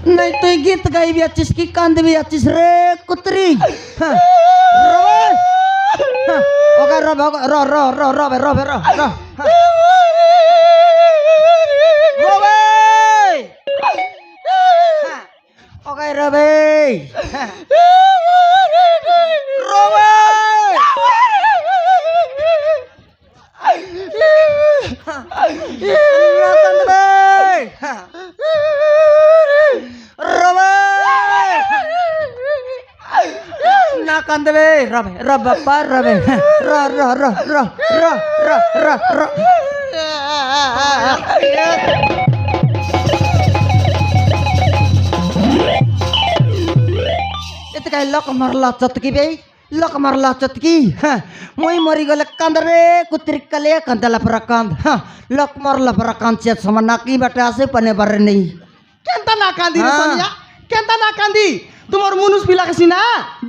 नहीं तुई गीत गाई आचिस की कांदबी आचिस रे कुतरी ओके रो रो रो रो रो रो रो रो ओके रबे रोबे ना कंदबे रबे रब पर रबे रो रो रो रो रो रो रो रो इतने का लोक मरला चटकी बे लोक मरला चटकी मुई मरी गले कंद रे कुतरी कले कंदला पर कंद लोक मरला पर कंद से समना की बटे आसे पने बर नहीं केंता ना कांदी रे सोनिया केंता ना कांदी तुम्हार मुनुस पिला कसी ना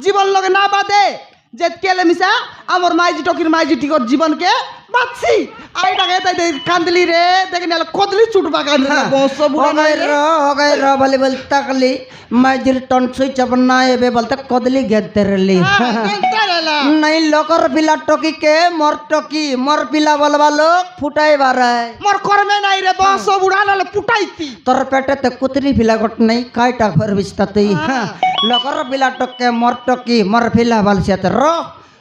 जीवन लगे ना बादे जेत केले मिसा आमर माइजी टकिर माइजी टिकर जीवन के बातसी आइटा के ताई कांदली रे देखने ल कोदली चुटबा कांदली बस बुड़ा नहीं रे हो गए रो बोले बोल तकली माइजी टन सुई चपना एबे बोलते कोदली गेते रली केंता रेला नहीं लोकर पिला टोकी के मोर टोकी मोर पिला बोलवा लोग फुटाई बारे मोर करमे नहीं रे बस बुड़ा न पुटाईती तोर पेटे ते कुतरी पिला गट नहीं काईटा फर बिस्ताती लोकर पिला टोके मोर टोकी मोर पिला बाल से रो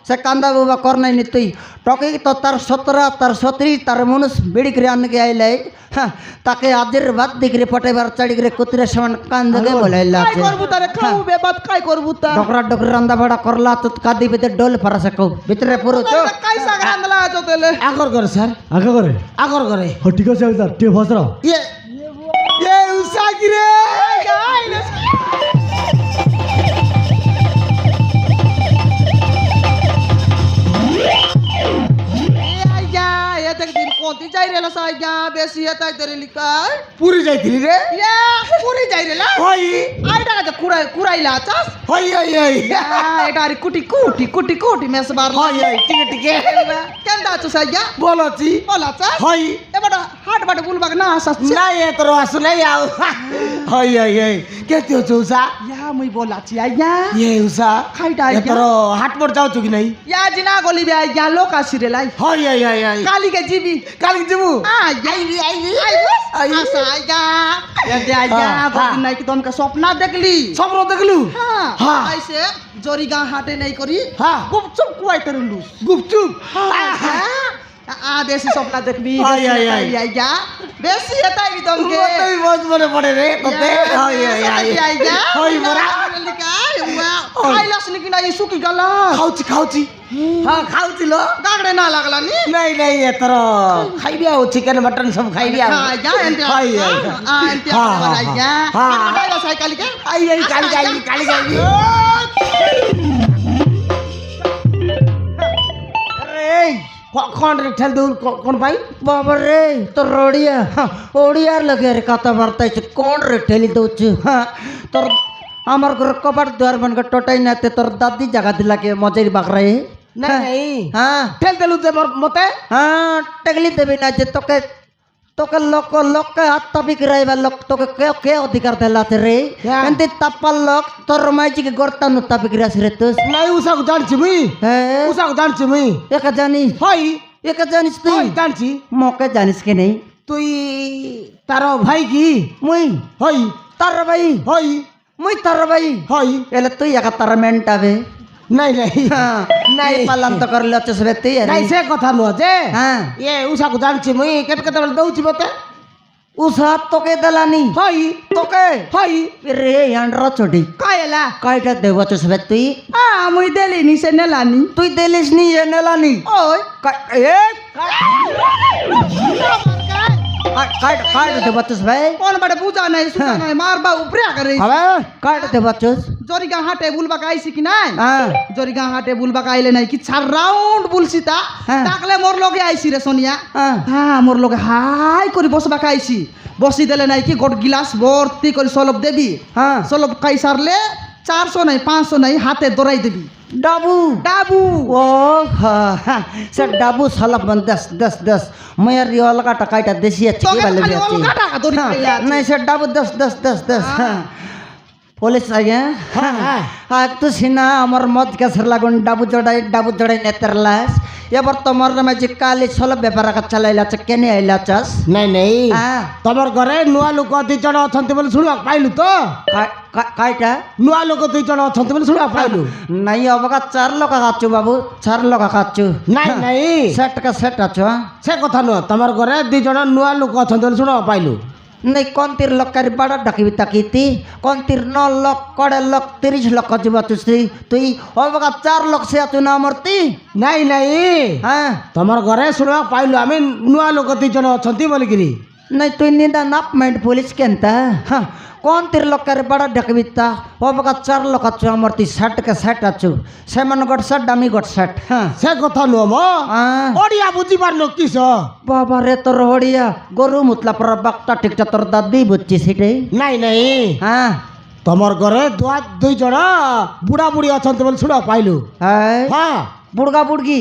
से कांदा बुबा कर नहीं नितई टोकी तो तार 17 तार 17 तार मुनुस बिड़ी करे आन के आइले ताके आदिर बात दिगरे पटे बार चढ़ी करे कुतरे समान कांद के बोलाइला काय करबू तारे खाऊ बे बात काय करबू ता डोकरा डोकरा रंदा बड़ा करला तो कादी बेते डोल फरा सकौ भितरे पुरो तो काय सा गांदला जो तेले आगर करे सर आगे करे आगर करे हो ठीक है सर टे फसरा ये उसागी रे काय ले दिन कोणती जाई रेला सायगा बेसी येताय तरी लिकाय पूरी जाईतली रे या पुरी जाई रेला होई आइडा का कुराईला आचास होई होई होई या एटा री कुटी मेस बार होई होई ठीक केंदा आचो सायगा बोलोची बोलाचा होई ए बडा हाट बाटे बुलबाग ना आसास नाही येत रो असू नाही आव होई होई होई केती हो चौसा या मुई बोलाची आया ये उसा खाइटा ये तरो हाट पर जाऊ चुकी नाही या जिना गोली बे आया लोक आसिरेलाई होई होई होई होई काली के जीबी काली जीबू आई आसा आया या दे आया बड़ी नहीं कि तुम का सपना देखली सबरो देखलू हाँ ऐसे जोरीगा हाटे नहीं करी हाँ गुपचुप कुआई तरलू गुपचुप बेसी सपना देखबी आई आया बेसी येताई भी तुमके मते भी बहुत बड़े पड़े रे तते होई होई आया होई बरा लिकाय खाइलास निकि ना सुकी गला खाउची हां खाउची लो गागड़े ना लागला नी नहीं ये तरो खाई बिया चिकन मटन सब खाई बिया हां जा एंते हां एंते आया हां खाइला साइकिल के आई काली अरे कौन रे ठल दूर कौन भाई बाबा रे तो रोडिया ओडिया लगे रे काता मारता कौन रे ठेली दोच तोर আমার ঘর কবার দুয়ার বন টটাই নাতে তোর দাদি জায়গা দিলা কে মজের বাকরে नहीं হ্যাঁ ठेल देलु जे मते হ্যাঁ টেগলি দেবি না যে তোকে তোকে লোক লোককে হাত তাপি করাইবা লোক তোকে কে কে অধিকার দেলাতে রে এন্তে তাপাল লোক তোর মাইজিকে গর্তা ন তাপি করাস রে তুই नहीं उसा को जानछि मुई হ্যাঁ उसा को जानछि मुई একা জানি हई একা জানিস তুই जानछि মকে জানিস কে নেই তুই তার ভাই কি মুই হই তার ভাই হই মুই তার ভাই হই এলে তুই একা তার মেন্টাবে नहीं नहीं नहीं पालन तो कर लो चसबे ती नहीं से कथा न जे हां ये उसा को जानछि मुई केत केत दउछि मते उसा तोके दलानी हई तोके हई रे यांड्र छोडी कायला कायटा देव चसबे तुई मुई देली नि से नेलानी तुई देलिस नी ये नेलानी ओय ए काट दे बचस भाई कौन बड़े पूजा नहीं सुना नहीं मार बा उपरे करे अबे काट दे बचस जोरीगा हाटे बुलबा काईसी कि नहीं हां जोरीगा हाटे बुलबा काईले नहीं कि 4 राउंड बुलसीता ताकले मोर लगे आईसी रे सोनिया हां मोर लगे हाय करी बसबा काईसी बसी देले नहीं कि गोट गिलास भर्ती करी सलब देबी हां सलब काई सारले 400 নাই 500 নাই হাতে দৌড়াই দিবি ডাবু ডাবু ও হ্যাঁ সে ডাবু সালা বন 10 মেয়ের অলগা টাকাটা দেশি আছে কি তোকে বলে খালি অলগা টাকা ধরে পাইলে আছে। নাই সে ডাবু 10 হ্যাঁ পুলিশ আগে হ্যাঁ তো সিনা আমার মদ কেসর লাগুন ডাবু জড়াই নেতার লাশ এবার তোমার নামে যে কালি সল ব্যাপার চালাইলা কেনে আইলা চাস ନାଇଁ ନାଇଁ হ্যাঁ ତମର ଘରେ ନୂଆ ଲୋକ 2 ଜଣ ଅଛନ୍ତି ବୋଲି ଶୁଣିବାକୁ ପାଇଲୁ ତ কাইটা ନୂଆ ଲୋକ 2 ଜଣ ଅଛନ୍ତି ବୋଲି ଶୁଣିବାକୁ ପାଇଲୁ নাই অবকা 4 লোক খাচ্ছু বাবু 4 লোক খাচ্ছু ନାଇଁ ନାଇଁ সেট কা সেট আছো ସେ କଥା ନୁହଁ ତମର ଘରେ 2 ଜଣ ନୂଆ ଲୋକ ଅଛନ୍ତି ବୋଲି ଶୁଣିବାକୁ ପାଇଲୁ নাই কন্তির লক্কারি বাড়া ডাকিবি তাকিতি কন্তির 9 লক্ষ কড়ে লক্ষ 30 লক্ষ যাব তুই অবকা 4 লক্ষ সে আছো না মূর্তি ନାଇଁ ନାଇଁ হ্যাঁ ତମର ଘରେ ଶୁଣିବାକୁ ପାଇଲୁ ଆମେ ନୂଆ ଲୋକ 2 ଜଣ ଅଛନ୍ତି ବୋଲିକିରି নাই তুই নিন্দা নাপ মাইন্ড পুলিশ কেনতা হ্যাঁ কন্তির লক্কারি বাড়া ডাকিবি তা অবকা 4 লক্ষ আছো মূর্তি 60 কে 60 আছো সেমান গট 60 দামি গট 60 হ্যাঁ ସେ କଥା ନୁହଁ ମ হ্যাঁ ଓଡ଼ିଆ ବୁଝିପାରୁନ କିସ বাবা রে তোর হড়িয়া গরু মুতলা পর বাক্তা ঠিকটা তোর দাদি বুঝছি সেটাই ନାଇଁ ନାଇଁ হ্যাঁ ତମର ଘରେ 2 ଜଣ ବୁଢ଼ା ବୁଢ଼ୀ ଅଛନ୍ତି ବୋଲି ଶୁଣିବାକୁ ପାଇଲୁ হ্যাঁ ହଁ বুড়গা বুড়গি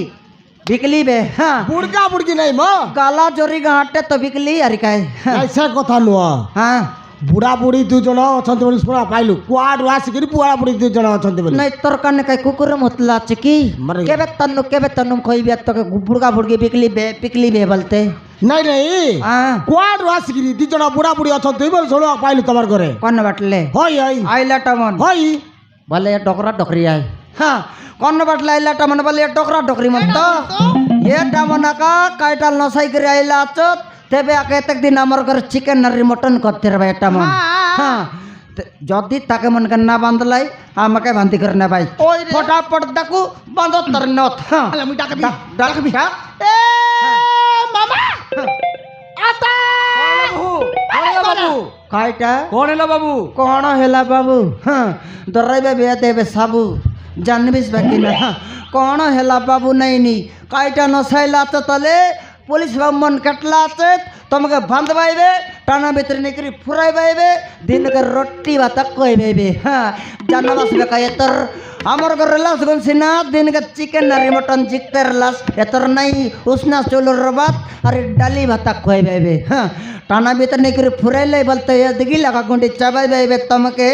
বিকলি বে হ্যাঁ ବୁଢ଼ା ବୁଢ଼ୀ ନାଇଁ ମ গালা জরি গাঁটে তো বিকলি আর কাই ନାଇଁ ସେ କଥା ନୁହଁ হ্যাঁ ବୁଢ଼ା ବୁଢ଼ୀ 2 ଜଣ ଅଛନ୍ତି ବୋଲି ଶୁଣିବାକୁ ପାଇଲୁ କୁଆଡ଼ୁ ଆସିକିରି ବୁଢ଼ା ବୁଢ଼ୀ 2 ଜଣ ଅଛନ୍ତି ବୋଲି নাই তোর কানে কাই কুকুর মুতলা আছে কি মরে কেবে তন্নু কইবি তোকে বুড়গা বুড়গি বিকলি বে বলতে ନାଇଁ ନାଇଁ হ্যাঁ କୁଆଡ଼ୁ ଆସିକିରି 2 ଜଣ ବୁଢ଼ା ବୁଢ଼ୀ ଅଛନ୍ତି ବୋଲି ଶୁଣିବାକୁ ପାଇଲୁ ତମର ঘরে কোন বাটলে ହଇ ହଇ আইলা টামন ହଇ বলে ডকরা ডকরি আই হ্যাঁ কোন বাটলে আইলা টামন বলে ডকরা ডকরি মন তো এ টামন আকা কাইটাল নসাই করে আইলা আচত তেবে আকে এক দিন আমার ঘরে চিকেন আর মটন করতে রে ভাই টামন হ্যাঁ যদি তাকে মন করে না বাঁধলাই আমাকে বাঁধি করে না ভাই ওই রে। ফটাফট ডাকু বাঁধ তোর নথ হ্যাঁ আলে মুই ডাকবি ডাকবি হ্যাঁ এ মামা আতা বাবু কাইটা कौन है बाबू কোন হেলা বাবু হ্যাঁ দরাইবে বিয়া দেবে সাবু জানবিস বাকি না হ্যাঁ, কোন হেলা বাবু নাই নি কাইটা নসাইলা তো তালে পুলিশ বাবু মন কাটলা আছে তোমাকে বাঁধবাইবে টানা ভিতরে নিকরি ফুরাইবাইবে দিনকে রুটি ভাত কইবাইবে হ্যাঁ জানাবাস বেকা এতর আমার ঘরে লাস গনছি না দিনকে চিকেন আর মটন জিকতের লাস এতর নাই উষ্ণা চুলুর ভাত আর ডালি ভাত কইবাইবে হ্যাঁ টানা ভিতরে নিকরি ফুরাইলাই বলতে এদিকে লাগা গুন্ডি চাবাইবাইবে তোমাকে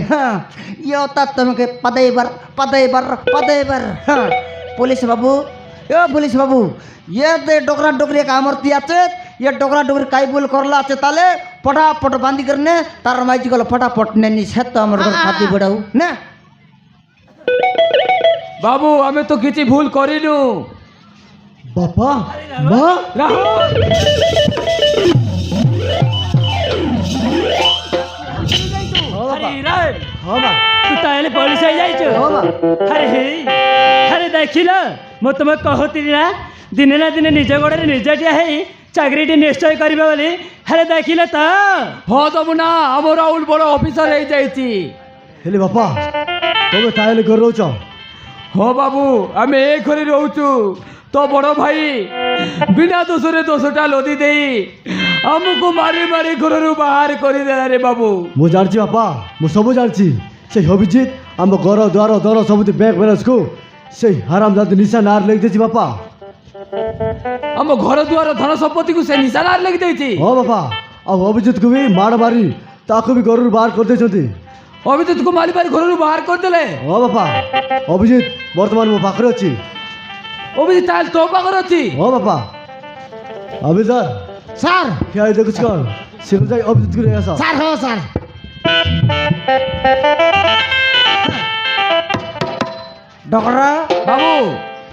হ্যাঁ তোমাকে পাদাইবার হ্যাঁ পুলিশ বাবু পুলিশ বাবু দে ডোকরা ডোকরি আমরতি আছে ডোকরা ডোকরি কাই বল করলা আছে তাহলে ফটাফট বাঁধি করে তার মাইজি গেল ফটাফট নেনি সে তো আমার ঘর খাতি বেড়াও না बाबू हमें तो किसी भूल करिनु ବାପା ମା राहुल अरे रे ହଁ ବା तू ताले पुलिस आई जाइछ ହଁ ବା अरे हे अरे देखिल मो तुम कहती ना दिने ना दिने निज गोड़े निज ठिया है चाकरी निश्चय करिबे बोली अरे देखिल त हो तब ना हम राहुल बड़ ऑफिसर हो जाइछि ହେଲେ ବାପା ତମେ ତାହେଲେ ଘରେ ରହୁଛ हो बाबू आम ए घरे रोचु तो बड़ भाई बिना दोषरे दोषटा लदी दे हमको मारी मारी घर बाहर करदेला रे बाबू ମୁଁ ଜାଣିଛି ବାପା ମୁଁ ସବୁ ଜାଣିଛି ସେଇ ଅଭିଜିତ ଆମ ଘର ଦ୍ୱାର ଦର ସବୁ ବ୍ୟାଙ୍କ ବ୍ୟାଲେନ୍ସକୁ ସେଇ ହାରାମ ଜାତି ନିଶା ନାଁରେ ଲେଖିଦେଇଛି ବାପା हम घर द्वार धन संपत्ति को से निशाना लगी देछि ହଁ ବାପା ଆଉ ଅଭିଜିତକୁ ବି ମାଡ଼ ମାରି ତାକୁ ବି ଘରରୁ ବାହାର କରିଦେଇଛନ୍ତି अभिजित को मारी मारी घर बाहर करदेले ହଁ ବାପା ଅଭିଜିତ ବର୍ତ୍ତମାନ ମୋ ପାଖରେ ଅଛି अभिजित ताल तो पाखर अछि ହଁ ବାପା ଅଭିଜିତ ସାର୍ ଠିଆ ହେଇ ଦେଖୁଛି କ'ଣ ଶୀଘ୍ର ଯାଇ ଅଭିଜିତକୁ ନେଇ ଆସ ସାର୍ ହଁ ସାର୍ ডকরা बाबू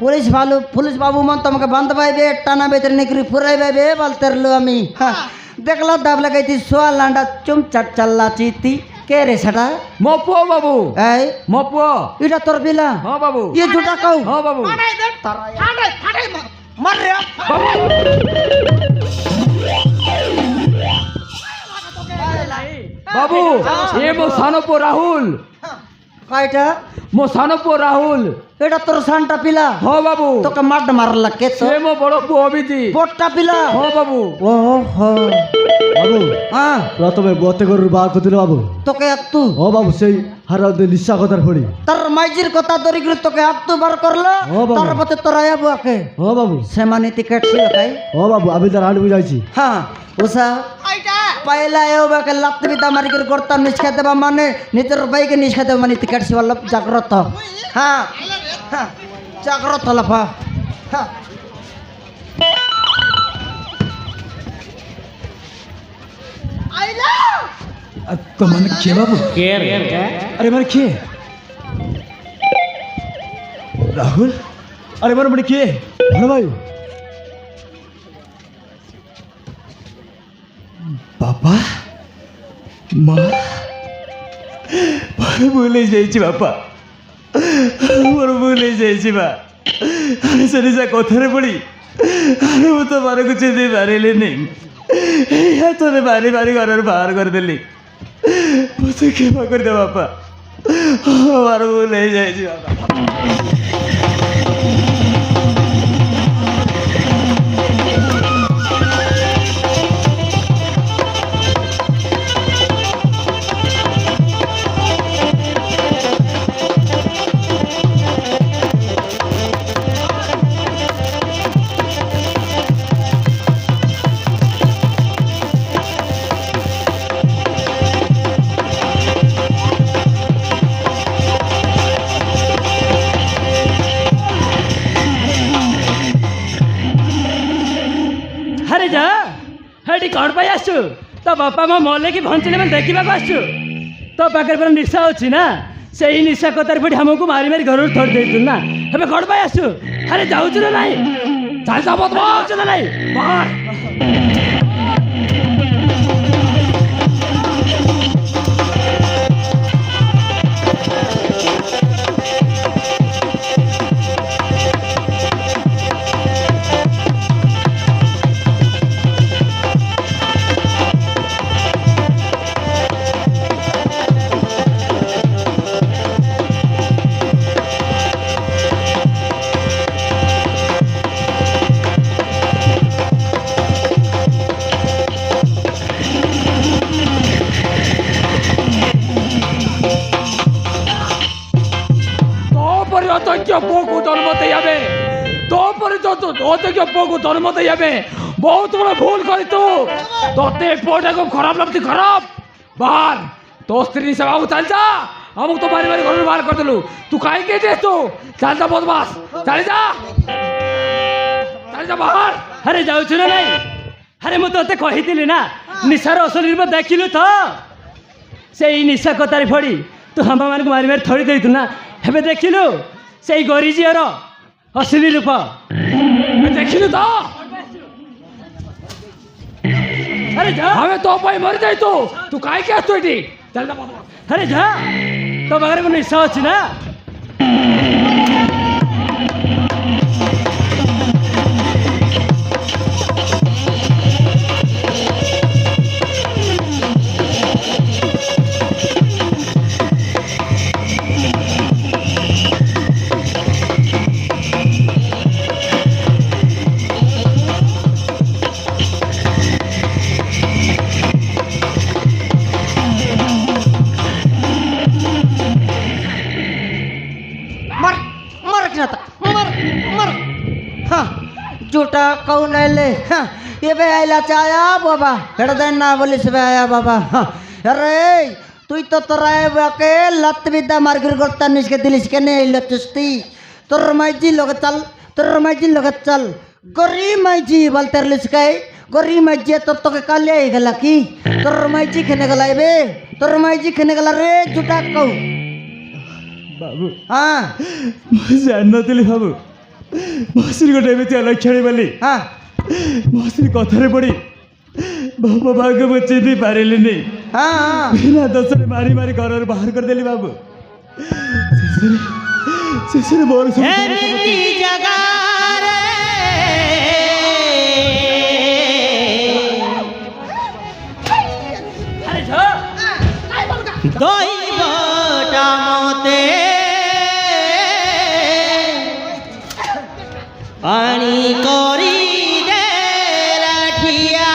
পুলিশ বাবু মন তোমাকে বাঁধবাইবে টানা ভিতরে নিকরি ফুরাইবাইবে বলতে রলো আমি হ্যাঁ দেখলো দাব লাগাইছি সোয়া লান্ডা চুমচাট চাল্লাচিতি কে রে সেটা मपो बाबू এই मपो এটা তোর বিলা हां बाबू ইয়ে দুটা কাউ हां बाबू ফাটাই দে ফাটাই মার রে बाबू ये मो सानो पो राहुल কয়টা ମୋ ସାନ ପୁଅ ରାହୁଲ এটা তোর সানটা পিলা ହଁ ବାବୁ তোকে মাড মারলা কে তো ସେ ମୋ ବଡ଼ ପୁଅ ଅଭିଜିତ পোটটা পিলা ହଁ ବାବୁ ও হো বাবু হ্যাঁ প্রথমে বতে গরুর বার করছিল বাবু তোকে একটু ও বাবু সেই হারাতে নিশা কথার ফড়ি তার মাইজির কথা ধরি করে তোকে একটু বার করলো ও বাবা। তার পথে তোর আয়া বুয়াকে ও বাবু সেমানি টিকেট ছিল তাই ও বাবু আমি তার হাট বুঝাইছি হ্যাঁ উষা আইটা পাইলা এও বাকে লাত্তি বিতা মারি করে করতাম নিষ্খা দেবা মানে নিজের বাইকে নিষ্খা দেবা মানে টিকেট ছিল জাগ্রত হ্যাঁ হ্যাঁ জাগ্রত লাফা হ্যাঁ আইলা ତ ମାନେ କିଏ ବାବୁ ଆରେ ମାନେ କିଏ ରାହୁଲ ଆରେ ମାନେ କିଏ ভালো ভাই ବାପା ମା ଭୁଲ ହେଇଯାଇଛି ବାପା ମୋର ଭୁଲ ହେଇଯାଇଛି ବା ସେଠି ଯା କଥାରେ ପଡ଼ି ମୁଁ ତ ବାରକୁ ଚିହ୍ନି ପାରିଲିନି ଏଇ ହାତରେ ବାରି ବାରି ଘରରୁ ବାହାର କରିଦେଲି ମୋତେ କ୍ଷମା କରିଦେ ବାପା ମୋର ଭୁଲ ହେଇଯାଇଛି ବାପା ଆରେ ଯା ହେଠି କ'ଣ ପାଇଁ ଆସିଛୁ ତୋ ବାପା ମା ମଲେ କି ବଞ୍ଚିଲେ ମାନେ ଦେଖିବାକୁ ଆସିଛୁ ତୋ ପାଖରେ ପୁରା ନିଶା ଅଛି ନା ସେଇ ନିଶା କତାରେ ପଡ଼ି ଆମକୁ ମାରି ମାରି ଘରରୁ ଥୋଡ଼ି ଦେଇଥିଲୁ ନା ଏବେ କ'ଣ ପାଇଁ ଆସିଛୁ ଆରେ ଯାଉଛୁ ନା ନାଇଁ ଚାଲି ଯାଉଛୁ ନା ନାଇଁ অযোগ্য পুଅକୁ ଜନ୍ମ ଦେଇବେ ତୋ ପରେ ଅଯୋଗ୍ୟ ପୁଅକୁ ଜନ୍ମ ଦେଇବେ ବହୁତ ବଡ଼ ଭୁଲ କରିଛୁ ତୋତେ ପୁଅଟାକୁ ଖରାପ ଲାଗୁଛି ଖରାପ ବାହାର ତୋ ସ୍ତ୍ରୀ ସେବାକୁ ଚାଲିଯା ଆମକୁ ତ ବାରି ବାରି ଘରରୁ ବାହାର କରିଦେଲୁ ତୁ କାହିଁକି ଏଠି ଆସିଛୁ ଚାଲିଯା ବଦମାସ ଚାଲିଯା ବାହାର ଆରେ ଯାଉଛୁ ନା ନାଇଁ ଆରେ ମୁଁ ତୋତେ କହିଥିଲି ନା ନିଶାର ଅସଲି ରୂପ ଦେଖିଲୁ ତ ସେଇ ନିଶା କତାରେ ପଡ଼ି ତୁ ଆମମାନଙ୍କୁ ମାରି ମାରି ଥୋଡ଼ି ଦେଇଥିଲୁ ନା ଏବେ ଦେଖିଲୁ ସେଇ ଗରି ଝିଅର ଅସଲି ରୂପ ଦେଖିଲୁ ତ ଆରେ ଯା ଆମେ ତୋ ପାଇଁ ମରିଯାଇଛୁ ତୁ କାହିଁକି ଆସିଛୁ ଏଠି ଆରେ ଯା ତୋ ପାଖରେ কোনো ନିଶା ଅଛି ନା झूठा कौन आइले ये बे आइला चाया बाबा हेड़ देन ना बोली से आया बाबा अरे তুই তো তোর বাকে লাত বিদ্যা মার্গির করতা নিষ্কে দিলিস কেনে আইল চুস্তি তোর মাইজি লগে চাল গরি মাইজি বলতে লিসকাই গরি মাইজি তোর তোকে কালে আই গেলা কি তোর মাইজি খেনে গেলা এবে তোর মাইজি খেনে গেলা রে ঝুটা কও ବାବୁ হ্যাঁ ମୁଁ ଜାଣିନଥିଲି ବାବୁ ମଶ୍ରୀ ଗୋଟେ ଏମିତି ଅଲକ୍ଷଣୀ ବୋଲି হ্যাঁ ମଶ୍ରୀ କଥାରେ ପଡ଼ି ବାପ ମାଆଙ୍କୁ ମୁଁ ଚିହ୍ନି ପାରିଲିନି হ্যাঁ হ্যাঁ ବିନା ଦୋଷରେ ମାରି ମାରି ଘରରୁ ବାହାର କରିଦେଲି ବାବୁ ଶେଷରେ ମୋର দৈবটা মতে আনি করি দে লাঠিয়া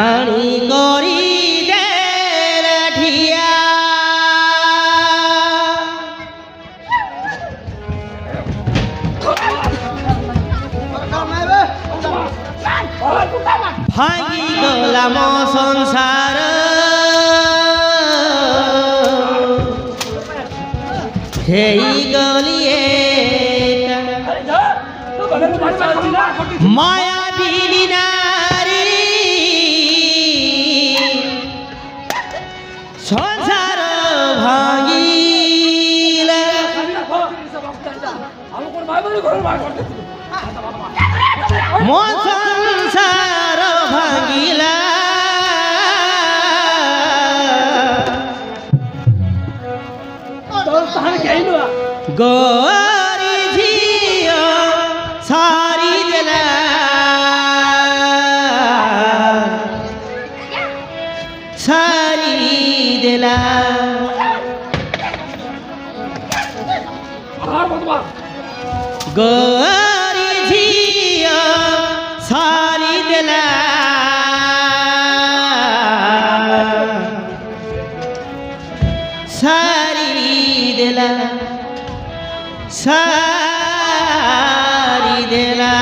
আনি করি দে লাঠিয়া ভাঙি গলাম সংসার হেই গলিয়ে মায়াবিনী নারী সংসার ভাঙিলা মো সংসার ভাঙিলা গরি ঝিও সারি দেলা সারি দেলা গরি ঝিও সারি দেলা সারি দেলা সারি দেলা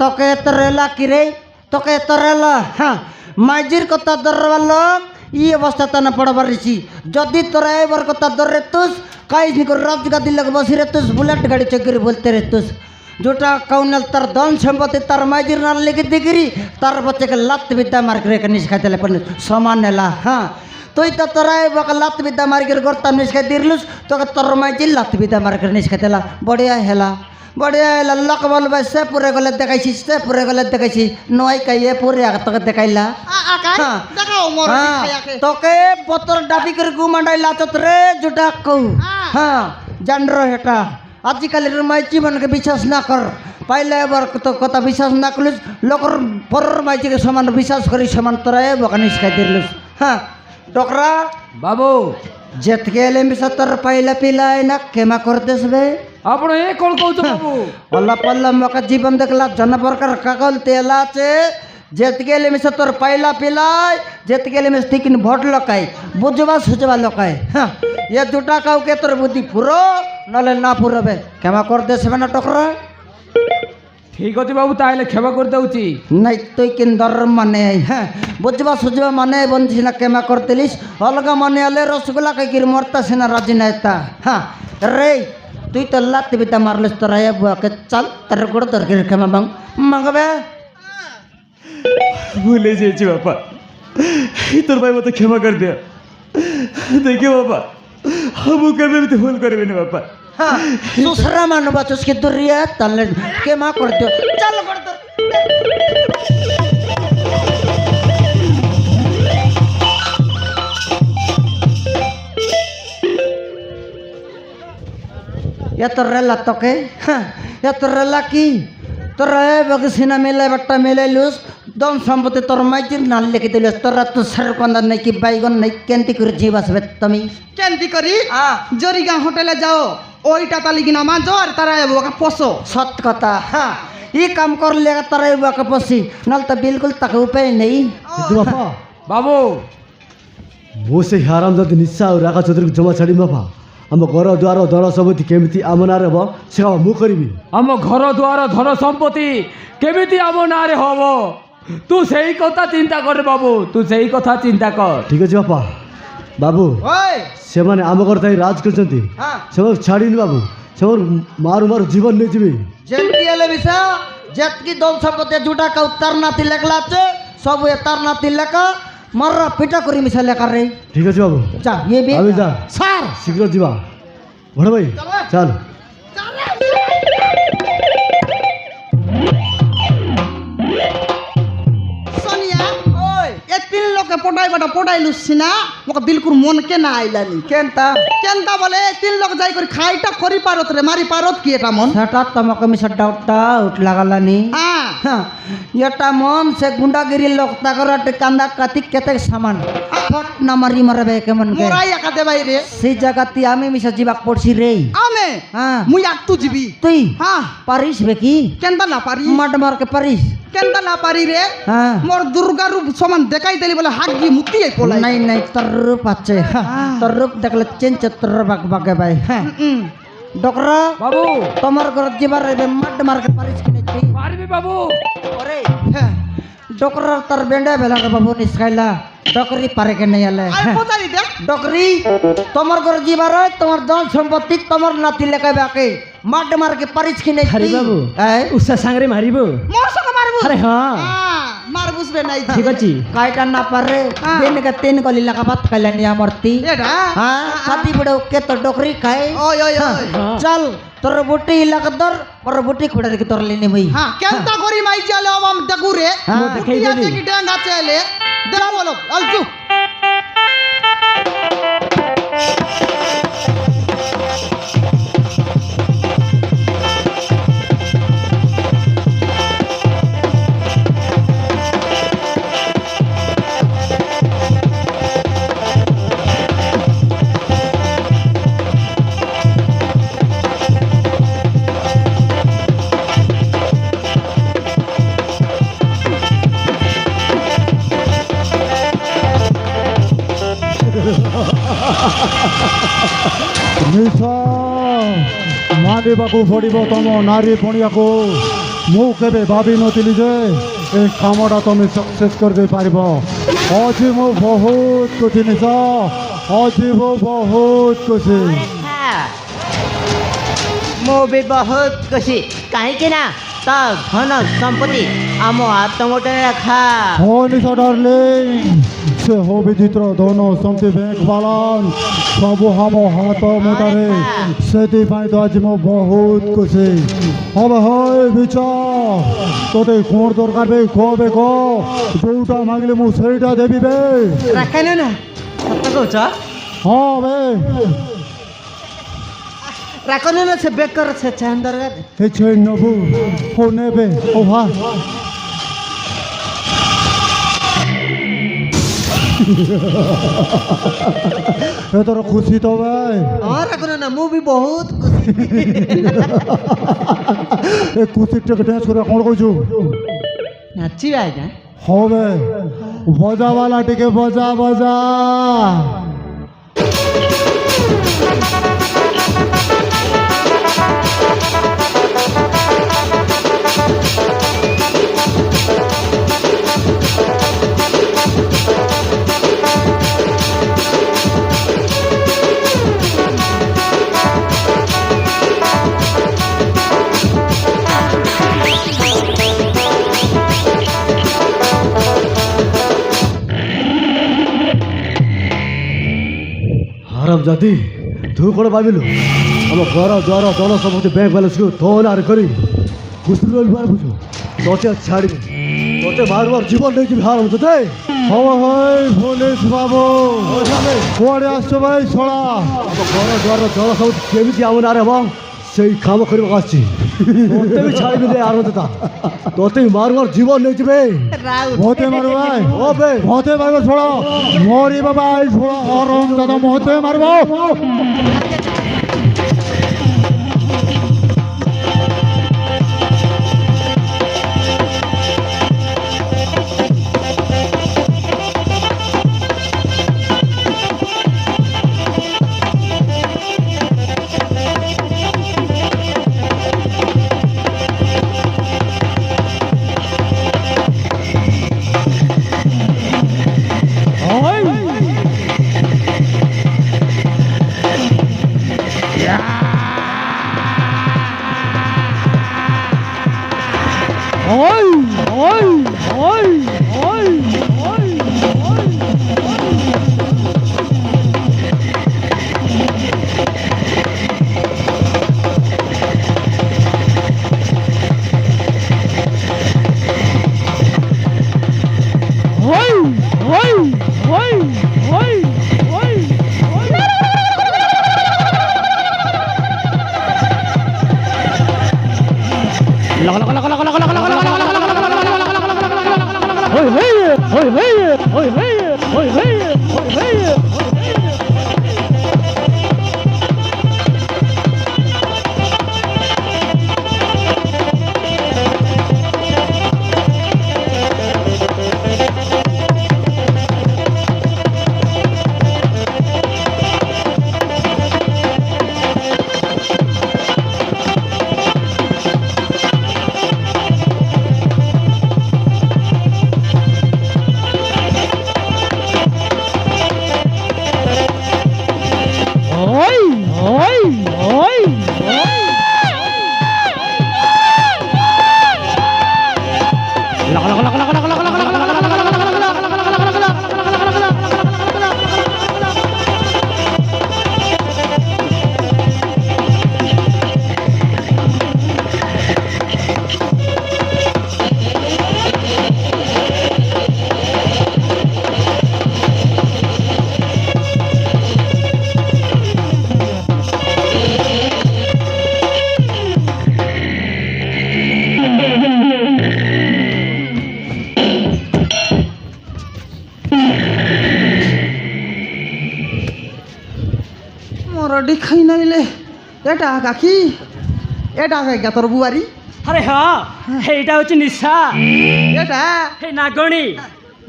তোকে তরেলা কিরে তোকে তরেলা হ্যাঁ মাইজির কথা ধরবালো ই অবস্থা তানা পড়বার রিছি যদি তোরা এবার কথা ধরে তুস কাই নিকর রাত গাদি লগ বসি রে তুস বুলেট গাড়ি চকরি বলতে রে তুস जोटा कौनल तर धन सम्पत्ति तर माइजिर नाल लेके दिगिरी तर बच्चे के लत विद्या मार के निश खाइते पण समान नेला हाँ तुई तो तोरा बक लत विद्या मार के गोरता निश खाइ दिरलुस तो तर माइजिर लत विद्या मार के निश खाइतेला बढ़िया हेला बढ़िया हेला लक बोल बस से पूरे गले देखाइछि से पूरे गले देखाइछि नय काइए पूरे आग तक देखाइला আকাই দেখাও মোর খায়াকে তোকে পতর ডাবি করে গুমান্ডাই লাচত রে जोटा কও हाँ जान रो हेटा आजिकल माइची मन के विश्वास ना कर पहले बार तो कथा विश्वास ना कलुस लोकर पर माइची के समान विश्वास करी समान तोरा बकनी सिखाइ दिलुस हाँ डोकरा बाबू जेत गेले मिसतर पहले पिलाय ना केमा करतेस बे आपण ए कोण कहू बाबू अल्लाह पल्ला मका जीवन देखला जन प्रकार कागल तेलाचे जेत गेले मिसतर पहला पिलाय जेत गेले मिस तिकिन भोट लकाय बुझवा सुझवा लकाय हाँ ये दुटा काउ के तोर बुद्धि पुरो नले ना पुरबे क्षमा कर दे से ना टकरा ठीक अछि बाबू ताइले क्षमा कर दउची नहीं तो किन धर्म माने हाँ बुझवा सुझवा माने बंसी ना क्षमा करतेलिस अलगा माने आले रसगुल्ला के गिर मरता से ना राजी नहता हाँ रे तुई तो लात बिता मारलिस तोरा ये बुआ के चल तर गोड़ तर के क्षमा मांग मांगबे भूले जेची बापा तोर भाई मत क्षमा कर दे देखिए बापा हम कभी भी भूल करबे नहीं बापा हाँ दूसरा मानो बात उसके दुरिया तले के माँ कर दो चल कर दो या तो रेला तो के हाँ या तो रेला की तो रहे बगसीना मिले बट्टा मिले लूस दम संपत्ति तोर माइजिर नाल लेके दिलस तोरा तो सर कंदा नहीं कि बैगन नहीं केंती कर जीवास बे तमी কেন্তি করি हाँ জরিগাঁ হোটেলে যাও ওইটা তালি কিনা মানজো আর তারা ওকে পোষো सत कथा हाँ ये काम कर लेगा तारा युवा का पसी नल तो बिल्कुल तक उपाय नहीं बापा बाबू मो से हराम जाति निशा और राका चौधरी जमा छाड़ी बापा आम घर द्वार धन सम्पत्ति केमिति आम नारे हम से मु करिबी आम घर द्वार धन सम्पत्ति केमिति आम नारे हबो तू सही कथा चिंता कर बाबू तू सही कथा चिंता कर ठीक अछि बापा बाबू ओए से माने आम घर ताई राज करछंती हाँ से छाड़ीनी बाबू से मारू मारू जीवन नहीं जीवी जेंती एले विसा जेत की दोन संपत्ति जुटा का उतरना तिलकला चे सब उतरना तिलक मर्रा पिटा करी मिसा लेकर रे ठीक अछि बाबू जा ये भी आबे जा सर शीघ्र जीवा बड़ भाई चल তোকে পটাই লুচ্ছি না মোকে বিলকুল মনকে না আইলানি কেনতা কেনতা বলে তিন লোক যাই করে খাইটা করি পারত রে মারি পারত কি এটা মন সেটা তোমাকে মিশা ডাউট লাগালানি হ্যাঁ হ্যাঁ এটা মন সে গুন্ডাগিরি লোক তাকর কান্দা কাতি কেতে সামান ফট না মারি মারবে কেমন কে মোরাই একাতে বাইরে সেই জায়গাতে আমি মিশা জীবাক পড়ছি রে আমে হ্যাঁ মুই একটু জিবি তুই হ্যাঁ পারিস বেকি কেনতা না পারি মাঠ মারকে পারিস কেনতা না পারি রে হ্যাঁ মোর দুর্গা রূপ সমান দেখাই দিলি বলে হাত গিয়ে মুতি যাই পলাই নাই নাই তোর রূপ আছে তোর রূপ দেখলে চেঞ্জ তোর বাক বাকে ভাই হ্যাঁ ডকরা বাবু তোমার ঘর যাবার মাঠ মারকে পারিস কি নাই তুই পারবি বাবু ওরে হ্যাঁ ডকরা তার বেন্ডা বেলা রে বাবু নিসখাইলা ডকরি পারে কে নাই আলে আর কোথায় দেখ ডকরি তোমার ঘর যাবার তোমার ধন সম্পত্তি তোমার নাতি লেখা বাকে মাঠ মারকে পারিস কি নাই আরে তুই? বাবু এই, উষা সাংরে মারিব মোর সঙ্গে মারবো আরে হ্যাঁ মার বুঝবে নাই ঠিক আছে কাইটা না পারে হ্যাঁ। দিন के 3 गली लगा बात कल्याणी अमरती এটা हाँ शादी बड़े के तो डोकरी खाए ওই ওই हाँ, ওই चल तोर बुटी लगदर और बुटी खुड़ा के तोर लेने भाई হ্যাঁ কেনতা করি মাই চলে আম দেখু রে হ্যাঁ, দেখাই উঠিয়া দেবি। থেকে ডাঙ্গা চলে দেখো বলো অলচু ନିଶା ମାନିବାକୁ ପଡ଼ିବ ତମ ନାରୀ ପଣିଆକୁ ମୁଁ କେବେ ଭାବିନଥିଲି ଯେ ଏ କାମଟା ତମେ ସକ୍ସେସ୍ କରିଦେଇପାରିବ ଆଜି ମୁଁ ବହୁତ ଖୁସି ନିଶା ଆଜି ମୁଁ ବହୁତ ଖୁସି ମୁଁ ବି ବହୁତ ଖୁସି କାହିଁକି ନା ତା ଧନ ସମ୍ପତ୍ତି ଆମ ଆତ୍ମଗୋଟରେ ରଖା ହଁ ନିଶା ଡାର୍ଲିଂ ସେ ଅଭିଜିତ୍ର ଧନ ସମ୍ପତ୍ତି ବ୍ୟାଙ୍କ ବାଲାନ୍ସ ସବୁ ଆମ ହାତ ମୁଠାରେ ସେଥିପାଇଁ ତ ଆଜି ମୁଁ ବହୁତ ଖୁସି હવે ହଏ ବିଚ ତୋତେ କ'ଣ ଦରକାର ବେ କହ ବେ କହ ଯୋଉଟା ମାଗିଲେ ମୁଁ ସେଇଟା ଦେବି ବେ रखने ना सत्य कौच ହଁ ବେ रखने ना से बेकर से चंदर ଏ ଛେଳି ନେବୁ ହଉ ନେବେ ହଉ ହା ଏଥର ଖୁସି ତ ବେ हाँ रखने ना ମୁଁ ବି ବହୁତ खुशी ଏ ଖୁସି ଟିକେ ଡ୍ୟାନ୍ସ କରିବା କ'ଣ କହୁଛୁ ନାଚିବା ଆଜ୍ଞା ହଁ ବେ ବଜା ବାଲା ଟିକେ ବଜା ବଜା ହାରାମ ଜାତି ତୁ କ'ଣ ଭାବିଲୁ ଆମ ଘର ଦ୍ୱାର ଦଳ ସମ୍ପତ୍ତି ବ୍ୟାଙ୍କ ବାଲାନ୍ସକୁ ତୋ ନାଁରେ କରି ଖୁସି ରହିବାର ବୁଝୁ ତୋତେ ଛାଡ଼ିବି ତୋତେ ମାରୁବାର ଜୀବନ ନେଇଯିବି ହାରାମ ତୋତେ ହଉ ହଇ ପୋଲିସ ବାବୁ କୁଆଡ଼େ ଆସୁଛ ଭାଇ ଶଳା ଆମ ଘର ଦ୍ୱାର ଦଳ ସମ୍ପତ୍ତି କେମିତି ଆମ ନାଁରେ ହେବ ସେଇ କାମ କରିବାକୁ ଆସିଛି ତୋତେ ବି ଛାଡ଼ିବି ଦେ ଆରମ୍ଭ ତୋତେ ମାରୁବାର ଜୀବନ ନେଇଯିବେ মতে মারব ওবে মতে মারব ছোড়ো মরি বাবা এই ছোড়ো অরম দাদা মতে মারব ওই মরডি খাই নাইলে এটা কাকি এটা কাকা তোর বুয়ারি আরে হ্যাঁ এইটা হচ্ছে নিশা এটা এই নাগণী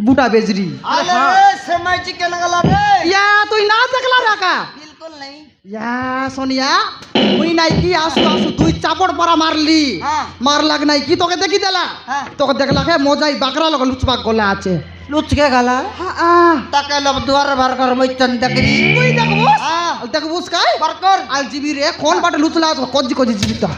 বুটা বেজরি আরে সে মাইজি কেন গলা রে ইয়া তুই না দেখলা রাকা বিলকুল নাই ইয়া সোনিয়া তুই নাই কি আসু আসু তুই চাপড় পরা মারলি হ্যাঁ। মার লাগ নাই কি তোকে দেখি দেলা হ্যাঁ। তোকে দেখলা কে মজাই বাকরা লগ লুচবাক গলা আছে লুচকে গলা তাকে লব দুয়ার বার কর মইতন দেখরি তুই দেখবো হ্যাঁ দেখবো কাই বার কর আল জিবি রে কোন পাটে লুচলা কজি কজি জিবি তো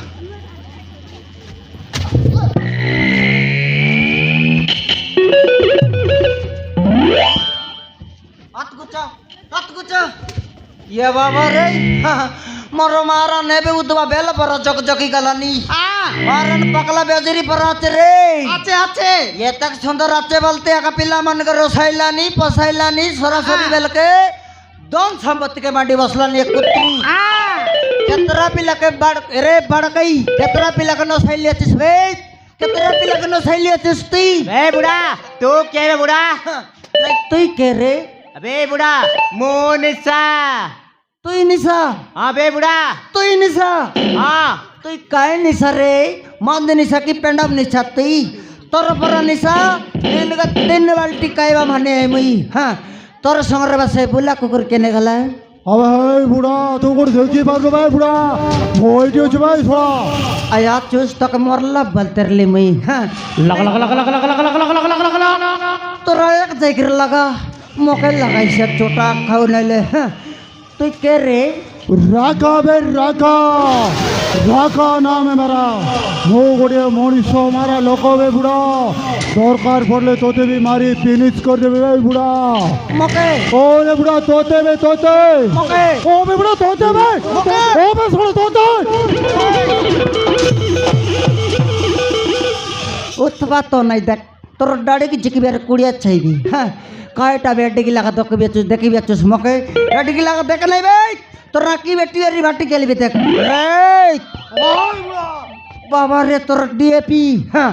হাত গুছা ইয়ে বাবা রে মর মারা নেবে উদবা বেল পর জক জকি গলানি মারন পকলা বেজরি পর আছে রে আছে আছে ये तक सुंदर अच्छे बोलते हैं पिला मन करो सैलानी पसैलानी सरासरी बेल के दोन संपत्ति के माटी बसलानी एक कुत्ती केतरा पिला के बड़ रे बड़ गई केतरा पिला के नो सैलिया चिस बे केतरा पिला के नो सैलिया चिस ती बे बुढ़ा तू क्या बे बुढ़ा नहीं तू के रे अबे बुढ़ा मोनिसा तू निशा हाँ बे बुढ़ा तू निशा हाँ तू काय निशा रे मांद निशा की पेंडम निशा ती तोर पर निशा दिन का 3 बाल्टी कायवा माने है मुई हां तोर संगर बसे बुला कुकुर केने गला अबे हे बुढ़ा तू को देखी बात भाई बुढ़ा मोइटी हो भाई थोड़ा आया चूस तक मरला बलतरली मुई हां लग लग लग लग लग लग लग लग लग लग लग तोरा एक जगह लगा मोके लगाई से छोटा खाऊ नले तू के रे राका बे राका राका नाम है मेरा मो गोटे मनीष मारा लोक बे बुढ़ा दरकार पड़ले तोते भी मारी फिनिश कर देबे बे बुढ़ा मोके ओ बे बुढ़ा तोते बे तोते मोके ओ बे बुढ़ा तोते बे ओ बे सोलो तोते उतबा तो नहीं देख तोर डाड़ी की जिकी बेर कुड़िया चाहिए हां कायटा बेटी की लगा तो के बेचू देखी बेचू मोके बेटी की लगा देख नहीं बे तोरा की बेटी रे बाटी के लिए देख रे बाबा रे तोर डीएपी हां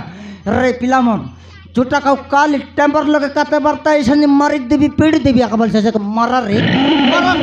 रे पिलामन झूठा का काल टेम्पर लगे काते बरता ऐसे मारी देवी पीड़ी देवी अकबल से मारा रे मारा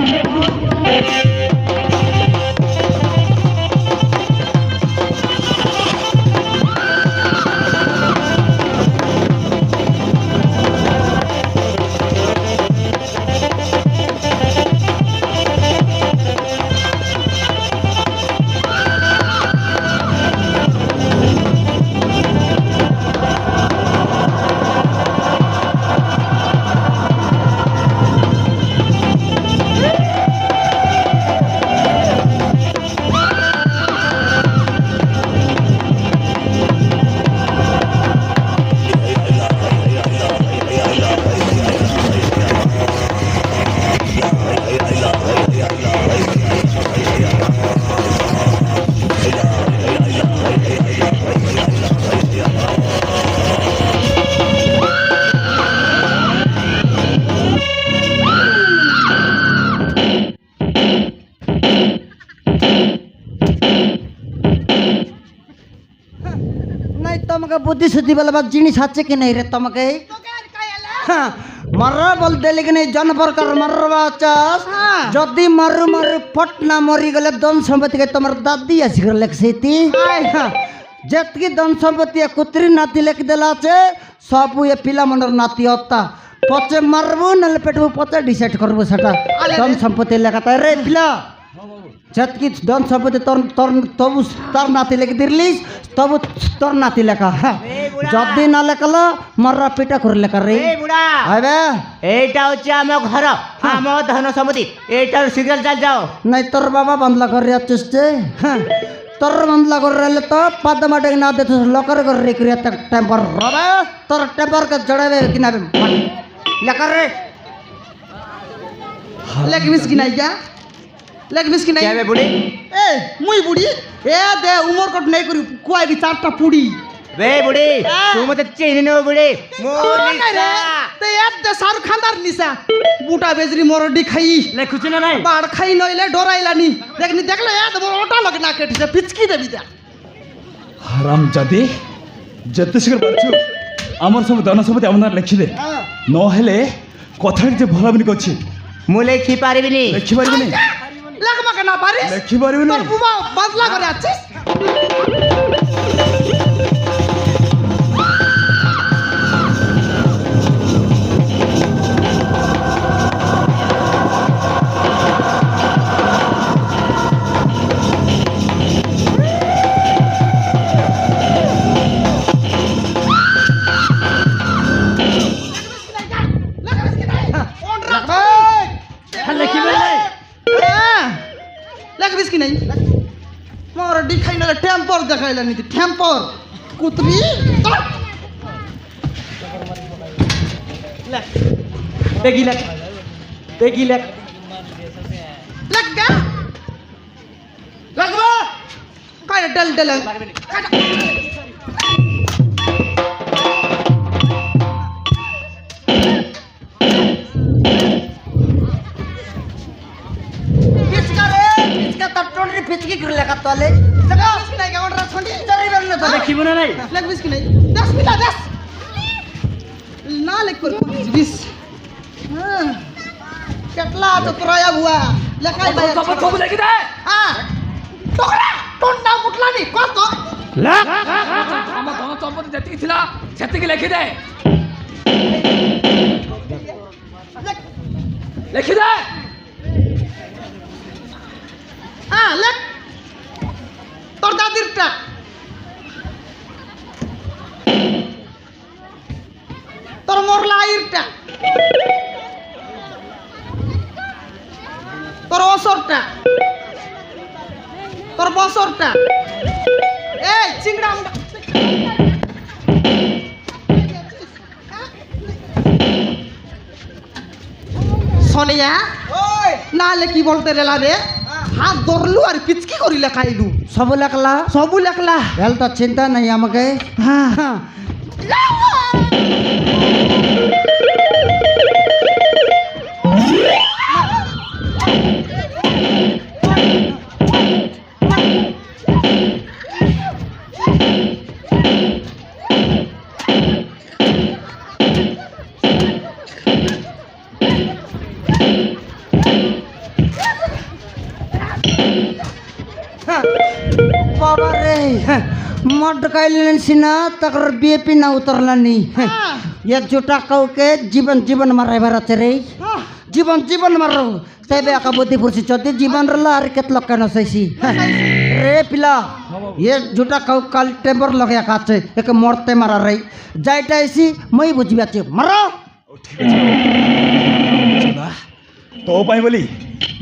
তোমাকে বুদ্ধি শুদ্ধি বলবার জিনিস আছে কি নাই রে তোমাকে হ্যাঁ মারা বলতে লেগে নেই জন প্রকার মারবা চাষ হ্যাঁ। যদি মারু মারু পট না মরি গেলে ধন সম্পত্তিকে তোমার দাদি আসি করে লেখছি যেতকি ধন সম্পত্তি কুত্রি নাতি লেখি দেলা আছে সব এ পিলা মনের নাতি হত্যা পচে মারবো নাহলে পেটবো পচে ডিসাইড করবো সেটা ধন সম্পত্তি লেখাতে রে পিলা যেতকি ধন সম্পত্তি তোর তোর তবু তোর নাতি লেখে দিলিস তবু তোর নাতি লেখা হ্যাঁ যদি না লেখালো মররা পিটা করে লেখা রে এই বুড়া হবে এইটা হচ্ছে আমার ঘর আমার ধন সম্পত্তি এইটার সিরিয়াল চাল যাও নাই তোর বাবা বান্দলা করে যাচ্ছিস যে হ্যাঁ তোর বান্দলা করে রইলে তো পাদ মাটে না দে লকার করে রেখে টেম্পার রবে তোর টেম্পারকে জড়াবে কিনাবে লেখা রে লেখবিস কি নাই যা লেখবিস কি নাই কেবে বুড়ি এ মুই বুড়ি এ দে উমর কট নাই করি কুয়াবি চারটা পুড়ি বে বুড়ি তুই মতে চিনি নো বুড়ি তে এত দে সার খান্দার নিসা বুটা বেজরি মরডি খাই লেখুছি না নাই বাড় খাই নইলে ডরাইলানি দেখনি দেখলে এত বড় ওটা লগে না কেটিছে পিচকি দেবি দা হারাম জাদি যেতে শীঘ্র পারছু আমার সব ধন সম্পত্তি আমার লেখিদে নহলে কথা যে ভলাবনি করছি মু লেখি পারিবিনি লেখি পারিবনি লেখমাকে না পারিস লেখি পারিবনি তোর বুবা বদলা করে আছিস লেখিবে নাই লেখবিস কি নাই মরডি খাই নইলে টেম্পর দেখাইলানি টেম্পর কুতরি দেখি লেখ দেখি লেখ लग गया लगवा काय डल डल পিচকা রে পিচকা তার টোনরি পিচকি করে লেখা তোলে जगह इसकी नहीं क्या ऑर्डर छोड़ी জরিবেন না তো লেখিব না নাই लग बिस की नहीं 10 मिला 10 ना लिख कर 20 हां કેટલા ચતરાયા હુઆ લખાઈ ભાઈ ସବୁ ଲେଖିଦେ હા ટોકરા ટોંડા મુટલાની કોણ તો ଆମ ଧନ ସମ୍ପତ୍ତି ଯେତିକି ଥିଲା ସେତିକି ଲେଖିଦେ ଲେଖିଦେ હા લખ তোর দাদিরটা তোর মোরলা আইরটা তোর অসরটা তোর বসরটা এই চিংড়া সোনিয়া নাহলে কি বলতে রেলা রে হাত ধরলু আর পিচকি করিলে খাইলু সব লেখলা সবু লেখলা হেল তো চিন্তা নাই আমাকে হ্যাঁ হ্যাঁ बाबा रे मड कैलन सिना तकर बीएपी ना उतरलानी ये जुटा कौ के जीवन जीवन मारे भरत रे जीवन जीवन मारो तेबे का बुद्धि पुरसी चोती जीवन रला अरे केत लोग कनो सैसी रे पिला ये जुटा कौ काल टेम्पर लगे काचे एक मरते मारा रे जाइटा ऐसी मई बुझिबा चे मारो तो पाई बोली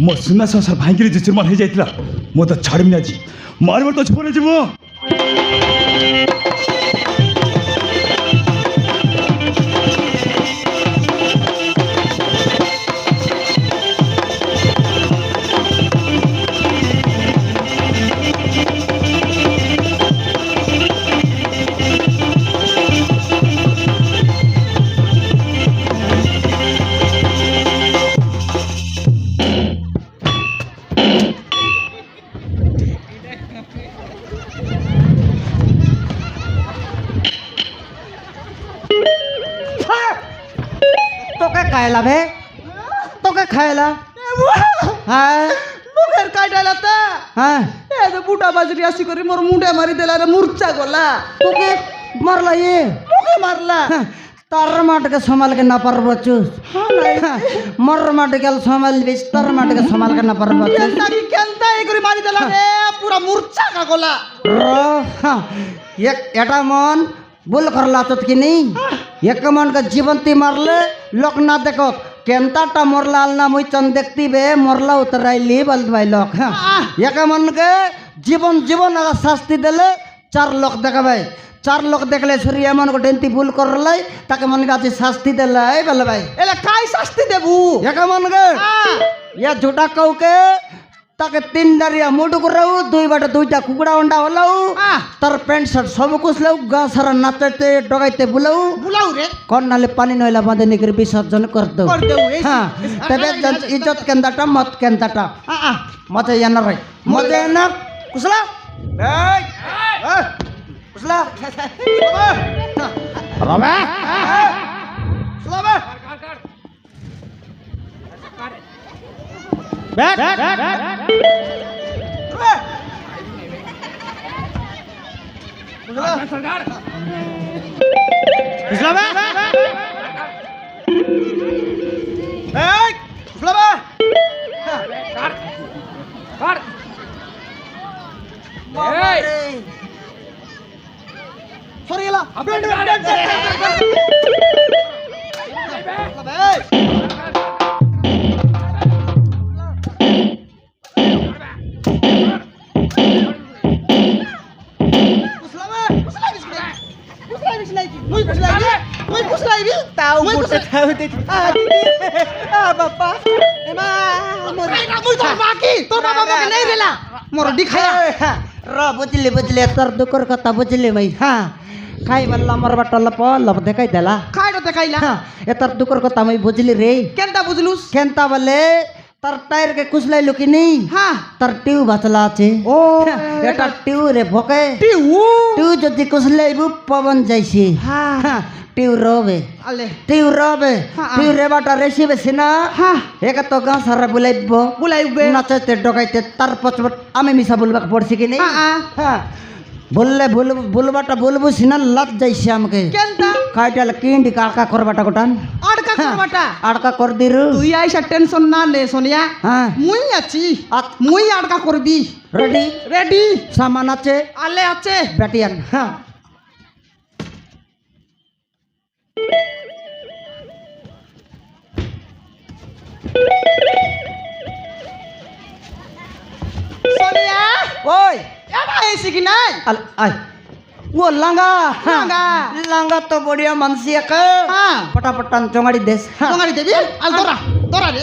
मो सुना संसार भांगिरी जे चुरमान हो जाइतला मो तो छाड़मी आजी मारबर तो छोड़े जी मो খাইলা বে তোকে খাইলা হ্যাঁ মুখের কাইটাইলাতে হ্যাঁ এ তো বুটা বাজরি আসি করে মোর মুন্ডে মারি দেলা রে মূর্ছা গলা তোকে মারলা ইয়ে মুখে মারলা হ্যাঁ, তার মাঠকে সমালকে না পারবো চুস মর মাঠকে সমালবি তার মাঠকে সমালকে না পারবো চুস কেনতা এই করে মারি দেলা রে পুরা মূর্ছা কা গলা এটা মন ভুল করলা তো কি নেই এক মন का जीवंती मारले लोक ना देखो केंताटा मरला ना मुई चंद देखती बे मरला उतराइली बल भाई लोक एक मन के जीवन जीवन अगर शास्ति देले 4 लोक देखाबे 4 लोक देखले छुरी एमन को डेंती भूल करले ताके मन के आज शास्ति देले बल भाई এলা কাই শাস্তি দেবু एक मन के ये झूठा कहू के ताके 3 डारिया मुडु कराऊ 2 बाटे 2टा कुकुड़ा अंडा हलाऊ तार पैंट शर्ट सब कुछ लाऊ गा सारा नाचते डगाइते बुलाऊ বুলাও রে कौन नाले पानी नहला बांधे निकर विसर्जन कर दो कर देऊ, ए। हाँ तबे इज्जत केंदाटा मत केंदाटा मते येणार रे मते येणार कुसला कुसला रबे बैठ Tahu muda tahu tu. Bapa. তোর বাবা আমাকে নেই দিলা মোর দিখায়া र बुझले बुझले तर दुकर कथा बुझले मै हाँ खाई बल्ला मर बटल पल देखाई देला খাইটা দেখাইলা हाँ ए तर दुकर कथा मै बुझली रे কেনতা বুঝলুস केंता बले तर टायर के कुछ लाई लुकी नहीं হ্যাঁ तर ट्यूब बचला छे ओ এটা টিউ রে ভকে টিউ টিউ যদি কুছলাইবু পবন যাইছি হ্যাঁ টিউ রবে আলে টিউ রবে হ্যাঁ। টিউ রেবাটা রেসি বেশি না হ্যাঁ একা তো গাঁ সারা বুলাইব বুলাইবে নাচাইতে ডকাইতে তার পছবট আমি মিশা বলবা পড়ছি কি নেই হ্যাঁ হ্যাঁ বললে বলবাটা বলবো সিনা লাগ যাইছে আমাকে কেনতা কাইটাল কিন্ডি কাকা করবাটা গোটান আড়কা করবাটা আড়কা কর দিরু তুই আইসা টেনশন না নে সোনিয়া হ্যাঁ মুই আছি মুই আড়কা করবি রেডি রেডি সামান আছে আলে আছে ব্যাটিয়ান হ্যাঁ সোনিয়া ওই এটা এসে কি নাই আয় वो लांगा लांगा। लांगा तो बढ़िया मानसिया का हाँ। पटापटान चोंगाड़ी देश তোমারি দেবি আল তোরা তোরা রে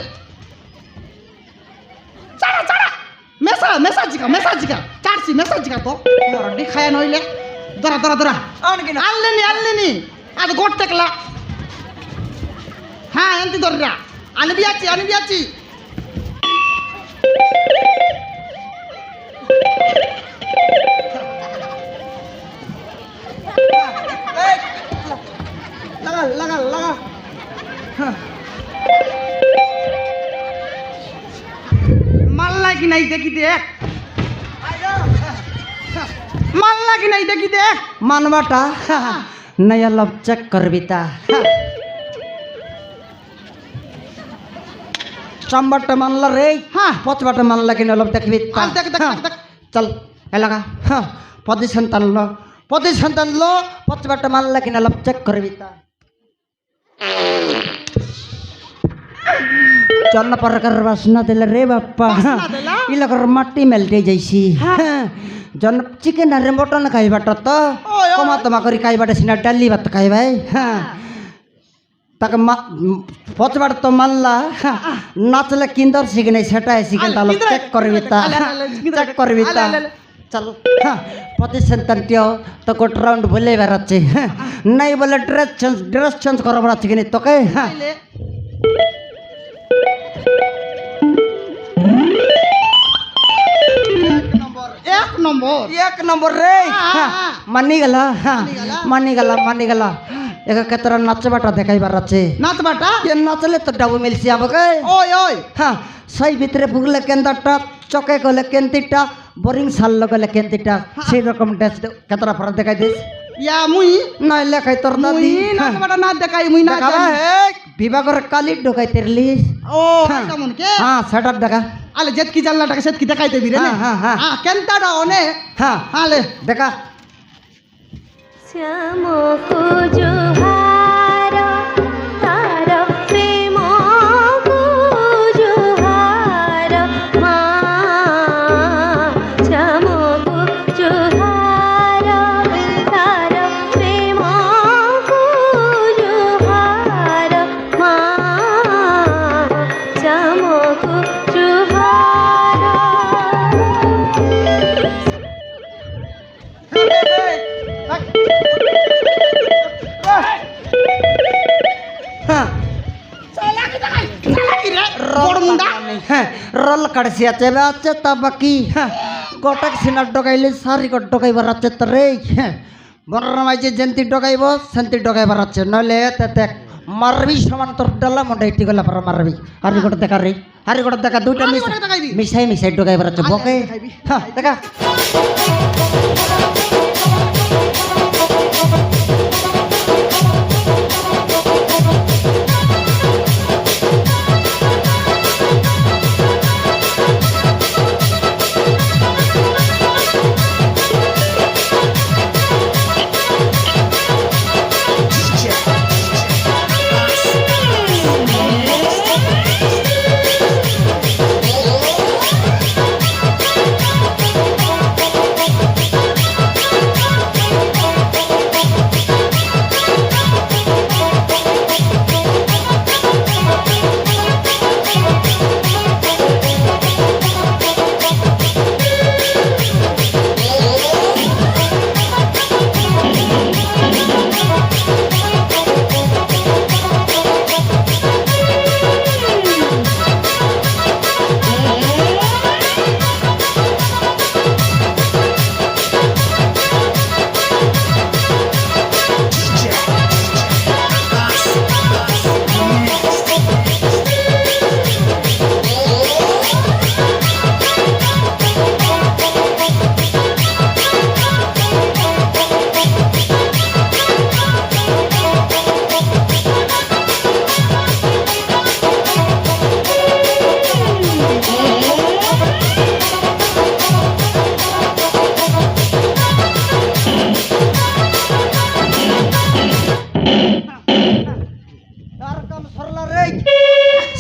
চাড়া চাড়া মেসাজিকা চাড়ছি মেসাজিকা তো মোর দিখায়া নইলে দরা দরা দরা আনলেনি আজ গোট দেখলা হ্যাঁ এন্তি দররা আনবি আছি লাগা মাল্লা কি নাই দেখি দেখ মাল্লা কি নাই দেখি দেখ मानवाटा नया लब चेक कर बीता चंबट मानला रे हाँ। पचबट मानला कि लब देख बीता आल देख चल ए लगा हाँ पोजीशन तन लो पचबट मानला कि लब चेक कर बीता चन्न प्रकार वासना दिला रे बाप्पा वासना देला? इलकर माटी मेलटे जैसी जन चिकन रे मटन खाइबाट त ओय। कमा तमा करी खाइबाट सिना डाली भात खाइ भाइ ताके पचबाट त मानला नाचले किंदर सिकने सेटा सिकन तालो किंदर- चेक करबी ता आले, आले, किंदर- चेक करबी ता आले, आले। चल पोजीशन तन त्यो तो कोट राउंड बोले बेराचे नहीं बोले ड्रेस चेंज करबा चिकने तो के আইলে এক নম্বর एक नंबर रे हाँ, हाँ। मानी गला मानी गला। मानी गला একা কেতরা নাচবাটা দেখাইবার আছে নাচ বাটা এ নাচলে তো ডাবু মিলছি আমাকে ওই ওই হ্যাঁ সেই ভিতরে ভুগলে কেন্দারটা চকে গলে কেন্তিটা বোরিং সাল গলে কেন্তিটা সেই রকম ড্যান্স কেতরা পর দেখাই দিস ইয়া মুই নাই লেখাই তোর মুই দাদি নাচ বাটা না দেখাই মুই না দেখাবা বিভাগের কালি ঢোকাই তেরলিস ও হ্যাঁ। কেমন কে হ্যাঁ সেটার দেখা আলে যেত কি জানলাটাকে সেত কি দেখাই দেবি রে হ্যাঁ, হ্যাঁ, হ্যাঁ। কেনতাটা অনেক হ্যাঁ আলে দেখা শ্যাম কুজুহার তার প্রেম কুজুহার মা শ্যাম কুজুহার তার প্রেম কুজুহার মা শ্যাম কুজুহার হ্যাঁ বড় মুন্ডা হ্যাঁ রোল কাটছি আছে বে আছে তা বাকি হ্যাঁ গোটাক সিনার ডকাইলে সারি কট ডকাইবার আছে তো রে হ্যাঁ বনরামাই যে জেন্তি ডকাইব সেন্তি ডকাইবার আছে নইলে তেতে মারবি সমান তোর ডালা মোটা ইটি গলা পর মারবি হারি গোটা দেখা রে হারি গোটা দেখা দুইটা হারি গোটা দেখাইবি? মিশাই মিশাই ডকাইবার আছে আচ্ছা, বকে দেখাইবি। হ্যাঁ দেখা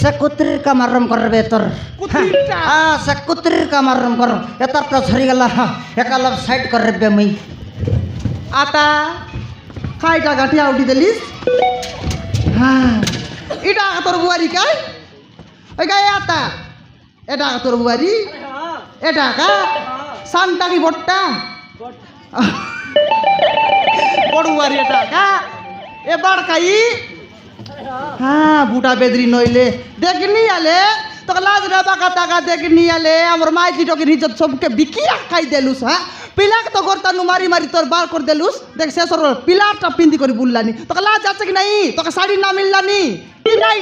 সে কুত্রির কামারম করবে তোর কুত্রিরটা? হ্যাঁ সে কুত্রির কামারম কর এতারটা সরি গেল হ্যাঁ একালাম সাইড করবে মুই আতা খাইটা গাঠি আউটি দিলিস হ্যাঁ এটা তোর বুয়ারি কাই ওই গায়ে আতা এটা তোর বুয়ারি এটা কা সান্তা কি বট্টা বড় বুয়ারি এটা কা এবার কাই হ্যাঁ বুটা বেদরি নইলে দেখনি আলে তোকে লাজ রে বাঁকা টাকা দেখনি আলে আমার মাইজি টকের ইজ্জত সবকে বিকিয়া খাই দেলুস হ্যাঁ পিলাকে তো গর্তানু মারি মারি তোর বার করে দেলুস দেখ শেষর পিলারটা পিন্দি করে বুললানি তোকে লাজ আছে কি নাই তোকে শাড়ি না মিললানি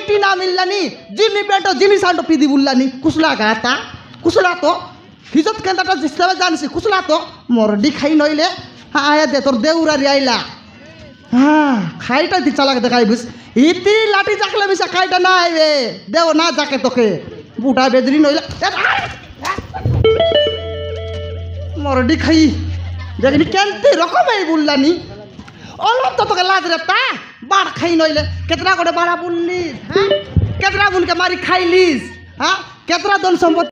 টি না মিললানি জিনি প্যান্ট জিনি শার্ট পিদি বুললানি কুসলা গাতা কুসলা তো ইজ্জত কেন্দ্রটা হিসাবে জানিস কুসলা তো মরডি খাই নইলে হ্যাঁ আয়া দে তোর দেউরারি আইলা হ্যাঁ খাইটা দি চালাক দেখাই বুঝ ইতি লাঠি চাকলে মিশা খাইটা না আইবে দেও না যাকে তোকে বুটা বেদরি নইলে মরডি খাই দেখনি কেনতে রকম এই বললানি অলপ তো তোকে লাজ রে তা বার খাই নইলে কেতরা করে বাড়া বললিস হ্যাঁ কেতরা বুনকে মারি খাইলিস হ্যাঁ কেতরা ধন সম্পত্তি